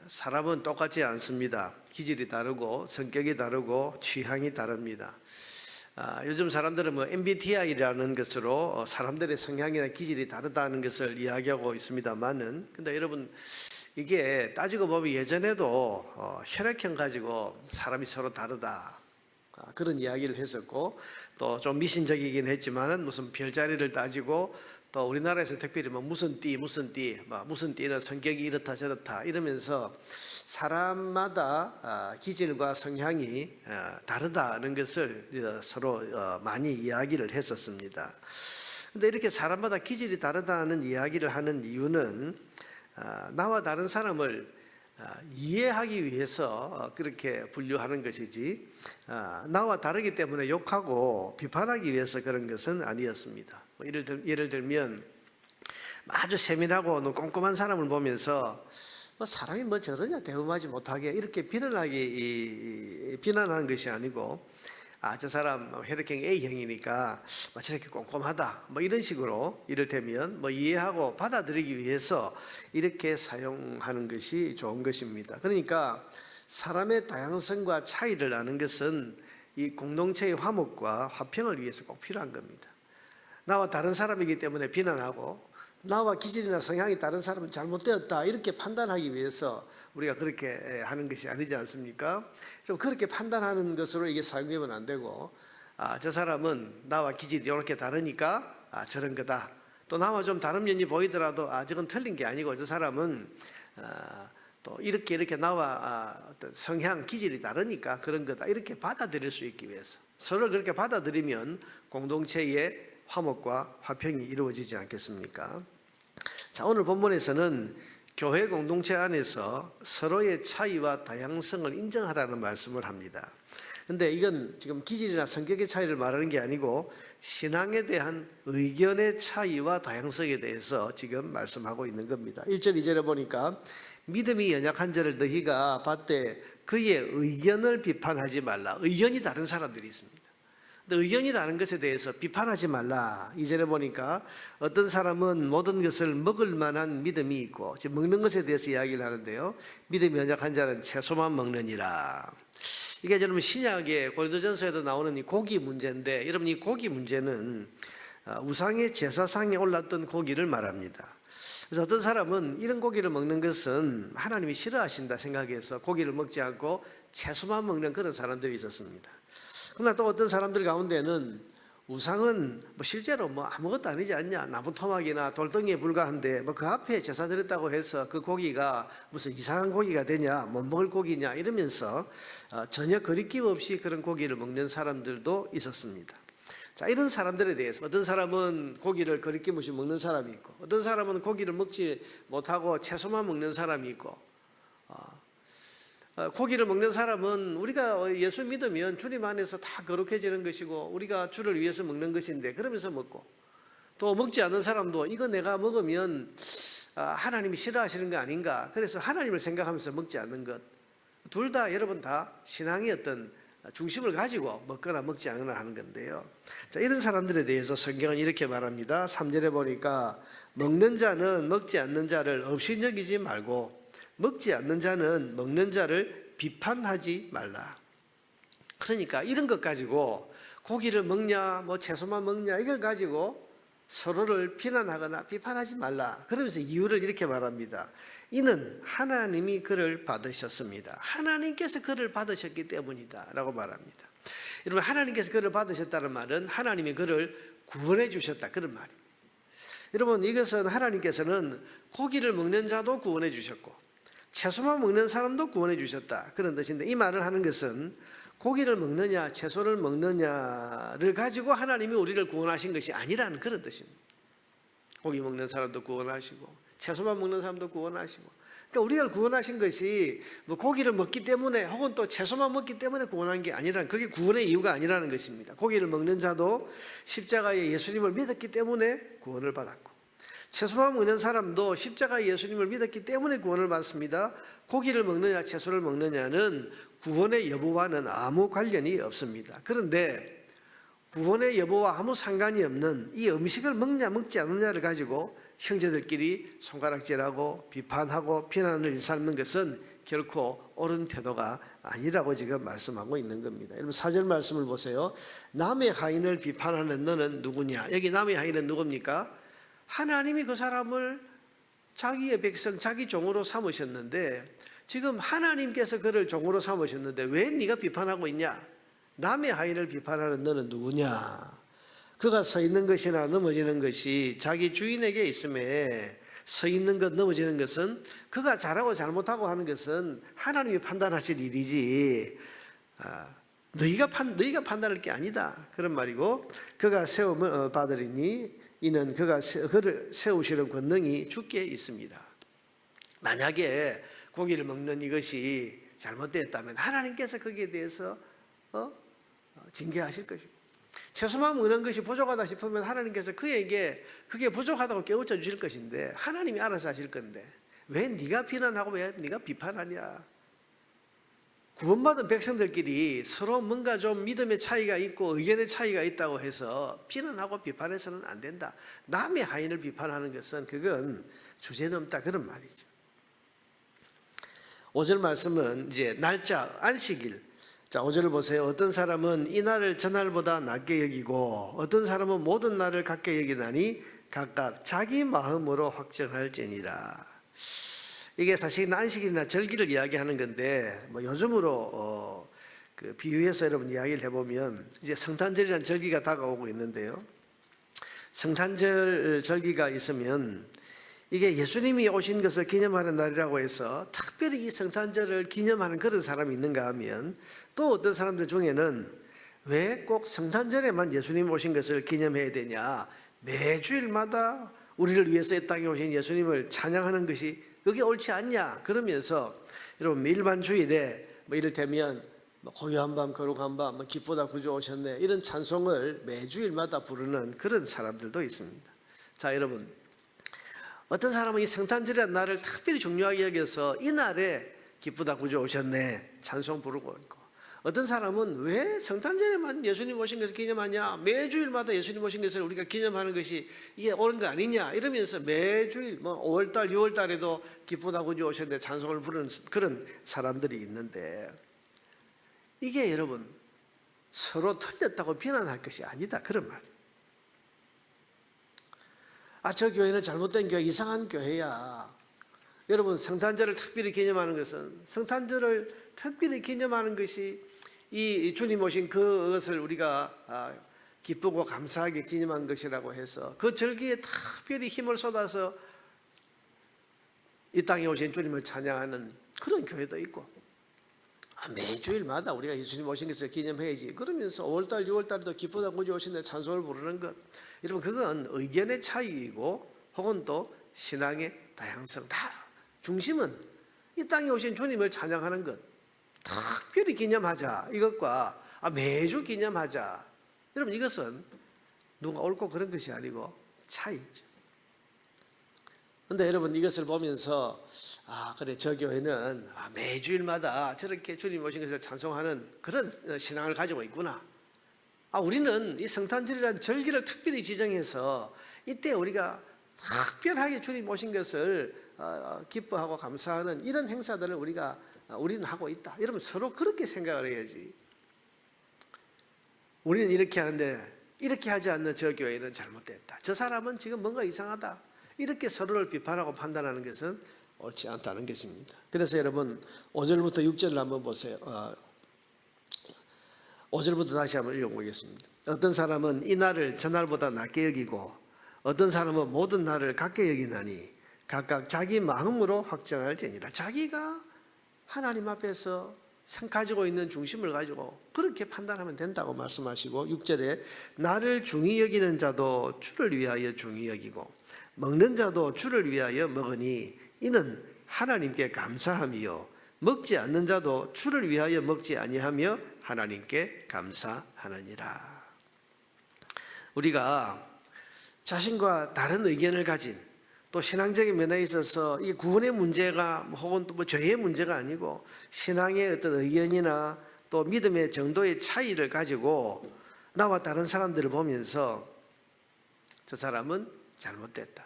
사람은 똑같지 않습니다. 기질이 다르고 성격이 다르고 취향이 다릅니다. 요즘 사람들은 MBTI라는 것으로 사람들의 성향이나 기질이 다르다는 것을 이야기하고 있습니다만은, 근데 여러분, 이게 따지고 보면 예전에도 혈액형 가지고 사람이 서로 다르다, 그런 이야기를 했었고, 또 좀 미신적이긴 했지만은 무슨 별자리를 따지고, 또 우리나라에서 특별히 무슨 띠는 성격이 이렇다 저렇다 이러면서 사람마다 기질과 성향이 다르다는 것을 서로 많이 이야기를 했었습니다. 그런데 이렇게 사람마다 기질이 다르다는 이야기를 하는 이유는 나와 다른 사람을 이해하기 위해서 그렇게 분류하는 것이지, 나와 다르기 때문에 욕하고 비판하기 위해서 그런 것은 아니었습니다. 예를 들면 아주 세밀하고 꼼꼼한 사람을 보면서 사람이 저러냐 대우하지 못하게 이렇게 비난하는 것이 아니고, 저 사람 혈액형 A형이니까 저렇게 꼼꼼하다 이런 식으로, 이를테면 이해하고 받아들이기 위해서 이렇게 사용하는 것이 좋은 것입니다. 그러니까 사람의 다양성과 차이를 아는 것은 이 공동체의 화목과 화평을 위해서 꼭 필요한 겁니다. 나와 다른 사람이기 때문에 비난하고, 나와 기질이나 성향이 다른 사람은 잘못되었다 이렇게 판단하기 위해서 우리가 그렇게 하는 것이 아니지 않습니까? 좀 그렇게 판단하는 것으로 이게 사용되면 안 되고, 저 사람은 나와 기질이 이렇게 다르니까 저런 거다. 또 나와 좀 다른 면이 보이더라도 저건 틀린 게 아니고, 저 사람은 또 이렇게 나와 어떤 성향, 기질이 다르니까 그런 거다, 이렇게 받아들일 수 있기 위해서, 서로 그렇게 받아들이면 공동체의 화목과 화평이 이루어지지 않겠습니까? 자, 오늘 본문에서는 교회 공동체 안에서 서로의 차이와 다양성을 인정하라는 말씀을 합니다. 그런데 이건 지금 기질이나 성격의 차이를 말하는 게 아니고 신앙에 대한 의견의 차이와 다양성에 대해서 지금 말씀하고 있는 겁니다. 1절 2절에 보니까 믿음이 연약한 자를 너희가 봤되 그의 의견을 비판하지 말라. 의견이 다른 사람들이 있습니다. 의견이 다른 것에 대해서 비판하지 말라. 이전에 보니까 어떤 사람은 모든 것을 먹을 만한 믿음이 있고, 지금 먹는 것에 대해서 이야기를 하는데요, 믿음이 연약한 자는 채소만 먹느니라. 이게 여러분 신약의 고린도전서에도 나오는 이 고기 문제인데, 여러분 이 고기 문제는 우상의 제사상에 올랐던 고기를 말합니다. 그래서 어떤 사람은 이런 고기를 먹는 것은 하나님이 싫어하신다 생각해서 고기를 먹지 않고 채소만 먹는 그런 사람들이 있었습니다. 그러나 또 어떤 사람들 가운데는 우상은 실제로 아무것도 아니지 않냐, 나무 토막이나 돌덩이에 불과한데 그 앞에 제사 드렸다고 해서 그 고기가 무슨 이상한 고기가 되냐, 못 먹을 고기냐 이러면서 전혀 거리낌 없이 그런 고기를 먹는 사람들도 있었습니다. 자, 이런 사람들에 대해서 어떤 사람은 고기를 거리낌 없이 먹는 사람이 있고, 어떤 사람은 고기를 먹지 못하고 채소만 먹는 사람이 있고, 고기를 먹는 사람은 우리가 예수 믿으면 주님 안에서 다 거룩해지는 것이고 우리가 주를 위해서 먹는 것인데 그러면서 먹고, 또 먹지 않는 사람도 이거 내가 먹으면 하나님이 싫어하시는 거 아닌가, 그래서 하나님을 생각하면서 먹지 않는 것, 둘 다 여러분 다 신앙의 어떤 중심을 가지고 먹거나 먹지 않거나 하는 건데요. 자, 이런 사람들에 대해서 성경은 이렇게 말합니다. 3절에 보니까 먹는 자는 먹지 않는 자를 업신여기지 말고 먹지 않는 자는 먹는 자를 비판하지 말라. 그러니까 이런 것 가지고 고기를 먹냐 채소만 먹냐 이걸 가지고 서로를 비난하거나 비판하지 말라. 그러면서 이유를 이렇게 말합니다. 이는 하나님이 그를 받으셨습니다. 하나님께서 그를 받으셨기 때문이다 라고 말합니다. 여러분, 하나님께서 그를 받으셨다는 말은 하나님이 그를 구원해 주셨다, 그런 말입니다. 여러분, 이것은 하나님께서는 고기를 먹는 자도 구원해 주셨고 채소만 먹는 사람도 구원해 주셨다, 그런 뜻인데, 이 말을 하는 것은 고기를 먹느냐 채소를 먹느냐를 가지고 하나님이 우리를 구원하신 것이 아니라는 그런 뜻입니다. 고기 먹는 사람도 구원하시고 채소만 먹는 사람도 구원하시고, 그러니까 우리를 구원하신 것이 고기를 먹기 때문에 혹은 또 채소만 먹기 때문에 구원한 게 아니라는, 그게 구원의 이유가 아니라는 것입니다. 고기를 먹는 자도 십자가에 예수님을 믿었기 때문에 구원을 받았고, 채소만 먹는 사람도 십자가의 예수님을 믿었기 때문에 구원을 받습니다. 고기를 먹느냐 채소를 먹느냐는 구원의 여부와는 아무 관련이 없습니다. 그런데 구원의 여부와 아무 상관이 없는 이 음식을 먹냐 먹지 않느냐를 가지고 형제들끼리 손가락질하고 비판하고 비난을 일삼는 것은 결코 옳은 태도가 아니라고 지금 말씀하고 있는 겁니다. 여러분 4절 말씀을 보세요. 남의 하인을 비판하는 너는 누구냐? 여기 남의 하인은 누굽니까? 하나님이 그 사람을 자기의 백성, 자기 종으로 삼으셨는데 지금 하나님께서 그를 종으로 삼으셨는데 왜 네가 비판하고 있냐? 남의 하인을 비판하는 너는 누구냐? 그가 서 있는 것이나 넘어지는 것이 자기 주인에게 있음에 서 있는 것 넘어지는 것은 그가 잘하고 잘못하고 하는 것은 하나님이 판단하실 일이지 너희가 판단할 게 아니다 그런 말이고 그가 세움을 받으리니 이는 그를 세우시는 권능이 주께 있습니다. 만약에 고기를 먹는 이것이 잘못되었다면 하나님께서 거기에 대해서 징계하실 것입니다. 채소만 먹는 것이 부족하다 싶으면 하나님께서 그에게 그게 부족하다고 깨우쳐 주실 것인데 하나님이 알아서 하실 건데 왜 네가 비난하고 왜 네가 비판하냐? 구원받은 백성들끼리 서로 뭔가 좀 믿음의 차이가 있고 의견의 차이가 있다고 해서 비난하고 비판해서는 안 된다. 남의 하인을 비판하는 것은 그건 주제넘다 그런 말이죠. 5절 말씀은 이제 날짜 안식일. 자, 5절을 보세요. 어떤 사람은 이 날을 전날보다 낮게 여기고 어떤 사람은 모든 날을 같게 여기나니 각각 자기 마음으로 확정할지니라. 이게 사실 안식일이나 절기를 이야기하는 건데 뭐 요즘으로 그 비유해서 여러분 이야기를 해보면 이제 성탄절이라는 절기가 다가오고 있는데요. 성탄절 절기가 있으면 이게 예수님이 오신 것을 기념하는 날이라고 해서 특별히 이 성탄절을 기념하는 그런 사람이 있는가 하면 또 어떤 사람들 중에는 왜 꼭 성탄절에만 예수님 오신 것을 기념해야 되냐, 매주일마다 우리를 위해서 이 땅에 오신 예수님을 찬양하는 것이 그게 옳지 않냐 그러면서 여러분 일반 주일에 뭐 이를테면 고요한 밤 거룩한 밤 기쁘다 구주 오셨네 이런 찬송을 매주일마다 부르는 그런 사람들도 있습니다. 자, 여러분 어떤 사람은 이 성탄절이라는 날을 특별히 중요하게 여겨서 이 날에 기쁘다 구주 오셨네 찬송 부르고 있고, 어떤 사람은 왜 성탄절에만 예수님 오신 것을 기념하냐, 매주일마다 예수님 오신 것을 우리가 기념하는 것이 이게 옳은 거 아니냐 이러면서 매주일 5월달 6월달에도 기쁘다 구주 오셨네 찬송을 부르는 그런 사람들이 있는데 이게 여러분 서로 틀렸다고 비난할 것이 아니다 그런 말이에요. 저 교회는 잘못된 교회, 이상한 교회야. 여러분 성탄절을 특별히 기념하는 것은 성탄절을 특별히 기념하는 것이 이 주님 오신 그것을 우리가 기쁘고 감사하게 기념한 것이라고 해서 그 절기에 특별히 힘을 쏟아서 이 땅에 오신 주님을 찬양하는 그런 교회도 있고 매주일마다 우리가 예수님 오신 것을 기념해야지 그러면서 5월달 6월달에도 기쁘다 구주 오신데 찬송을 부르는 것, 여러분 그건 의견의 차이이고 혹은 또 신앙의 다양성, 다 중심은 이 땅에 오신 주님을 찬양하는 것 특별히 기념하자 이것과 매주 기념하자, 여러분 이것은 누가 옳고 그런 것이 아니고 차이죠. 그런데 여러분 이것을 보면서 그래 저 교회는 매주일마다 저렇게 주님 오신 것을 찬송하는 그런 신앙을 가지고 있구나. 우리는 이 성탄절이라는 절기를 특별히 지정해서 이때 우리가 특별하게 주님 오신 것을 기뻐하고 감사하는 이런 행사들을 우리는 하고 있다. 여러분 서로 그렇게 생각을 해야지. 우리는 이렇게 하는데 이렇게 하지 않는 저 교회는 잘못됐다. 저 사람은 지금 뭔가 이상하다. 이렇게 서로를 비판하고 판단하는 것은 옳지 않다는 것입니다. 그래서 여러분 5절부터 6절을 한번 보세요. 5절부터 다시 한번 읽어보겠습니다. 어떤 사람은 이 날을 전날보다 낮게 여기고 어떤 사람은 모든 날을 같게 여기나니 각각 자기 마음으로 확정할지니라. 자기가 하나님 앞에서 가지고 있는 중심을 가지고 그렇게 판단하면 된다고 말씀하시고 6절에 나를 중히 여기는 자도 주를 위하여 중히 여기고 먹는 자도 주를 위하여 먹으니 이는 하나님께 감사함이요 먹지 않는 자도 주를 위하여 먹지 아니하며 하나님께 감사하느니라. 우리가 자신과 다른 의견을 가진 또 신앙적인 면에 있어서 이 구원의 문제가 혹은 또 죄의 문제가 아니고 신앙의 어떤 의견이나 또 믿음의 정도의 차이를 가지고 나와 다른 사람들을 보면서 저 사람은 잘못됐다,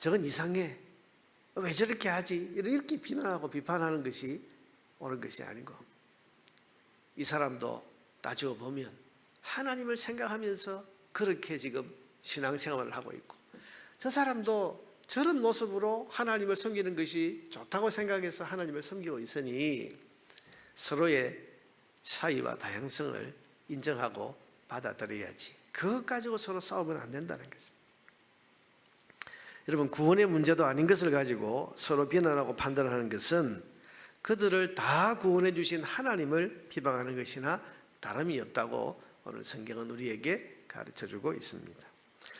저건 이상해, 왜 저렇게 하지, 이렇게 비난하고 비판하는 것이 옳은 것이 아니고, 이 사람도 따지고 보면 하나님을 생각하면서 그렇게 지금 신앙생활을 하고 있고, 저 사람도 저런 모습으로 하나님을 섬기는 것이 좋다고 생각해서 하나님을 섬기고 있으니 서로의 차이와 다양성을 인정하고 받아들여야지, 그것 가지고 서로 싸우면 안 된다는 거죠. 여러분, 구원의 문제도 아닌 것을 가지고 서로 비난하고 판단하는 것은 그들을 다 구원해 주신 하나님을 비방하는 것이나 다름이 없다고 오늘 성경은 우리에게 가르쳐주고 있습니다.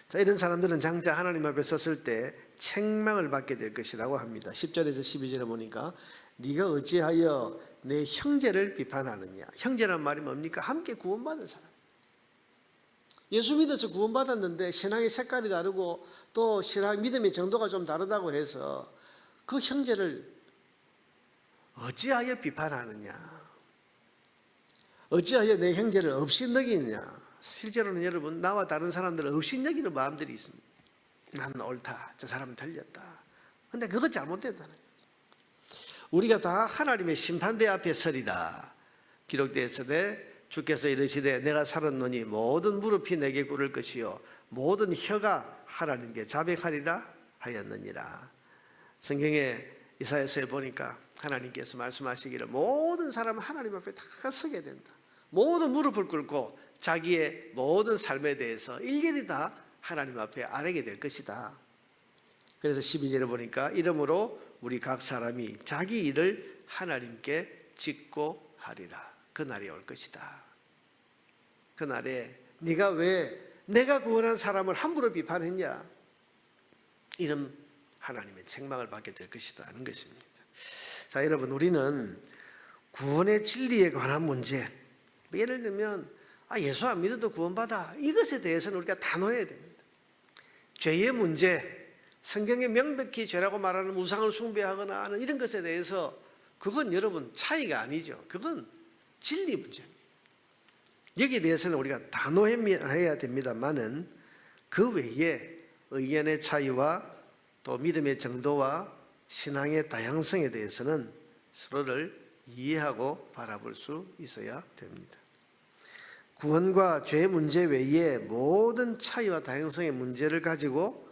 자, 이런 사람들은 장차 하나님 앞에 섰을 때 책망을 받게 될 것이라고 합니다. 10절에서 12절에 보니까 네가 어찌하여 내 형제를 비판하느냐. 형제란 말이 뭡니까? 함께 구원받은 사람. 예수 믿어서 구원받았는데 신앙의 색깔이 다르고 또 신앙 믿음의 정도가 좀 다르다고 해서 그 형제를 어찌하여 비판하느냐, 어찌하여 내 형제를 업신여기느냐. 실제로는 여러분, 나와 다른 사람들을 업신여기는 마음들이 있습니다. 나는 옳다, 저 사람은 틀렸다. 근데 그거 잘못됐다는 거예요. 우리가 다 하나님의 심판대 앞에 서리라 기록되어 있으되 주께서 이르시되 내가 살았노니 모든 무릎이 내게 꿇을 것이요 모든 혀가 하나님께 자백하리라 하였느니라. 성경에 이사야서에 보니까 하나님께서 말씀하시기를 모든 사람은 하나님 앞에 다 서게 된다. 모든 무릎을 꿇고 자기의 모든 삶에 대해서 일일이 다 하나님 앞에 아뢰게 될 것이다. 그래서 12절에 보니까 이러므로 우리 각 사람이 자기 일을 하나님께 짓고 하리라. 그날이 올 것이다. 그날에 네가 왜 내가 구원한 사람을 함부로 비판했냐, 이런 하나님의 책망을 받게 될 것이다 하는 것입니다. 자, 여러분, 우리는 구원의 진리에 관한 문제, 예를 들면 예수 안 믿어도 구원받아, 이것에 대해서는 우리가 단호해야 됩니다. 죄의 문제, 성경에 명백히 죄라고 말하는 우상을 숭배하거나 하는 이런 것에 대해서 그건 여러분 차이가 아니죠. 그건 진리 문제입니다. 여기에 대해서는 우리가 단호해야 됩니다만은 그 외에 의견의 차이와 또 믿음의 정도와 신앙의 다양성에 대해서는 서로를 이해하고 바라볼 수 있어야 됩니다. 구원과 죄 문제 외에 모든 차이와 다양성의 문제를 가지고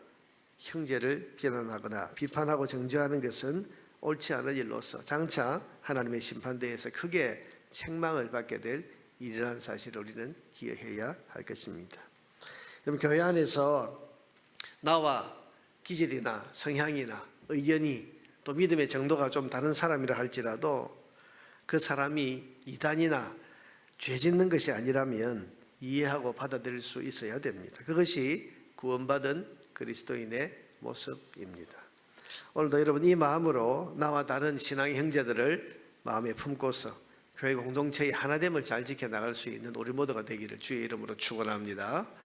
형제를 비난하거나 비판하고 정죄하는 것은 옳지 않은 일로서 장차 하나님의 심판대에서 크게 책망을 받게 될 일이라는 사실을 우리는 기억해야 할 것입니다. 그럼 교회 안에서 나와 기질이나 성향이나 의견이 또 믿음의 정도가 좀 다른 사람이라 할지라도 그 사람이 이단이나 죄 짓는 것이 아니라면 이해하고 받아들일 수 있어야 됩니다. 그것이 구원받은 그리스도인의 모습입니다. 오늘도 여러분 이 마음으로 나와 다른 신앙의 형제들을 마음에 품고서 교회 공동체의 하나됨을 잘 지켜나갈 수 있는 우리 모두가 되기를 주의 이름으로 축원합니다.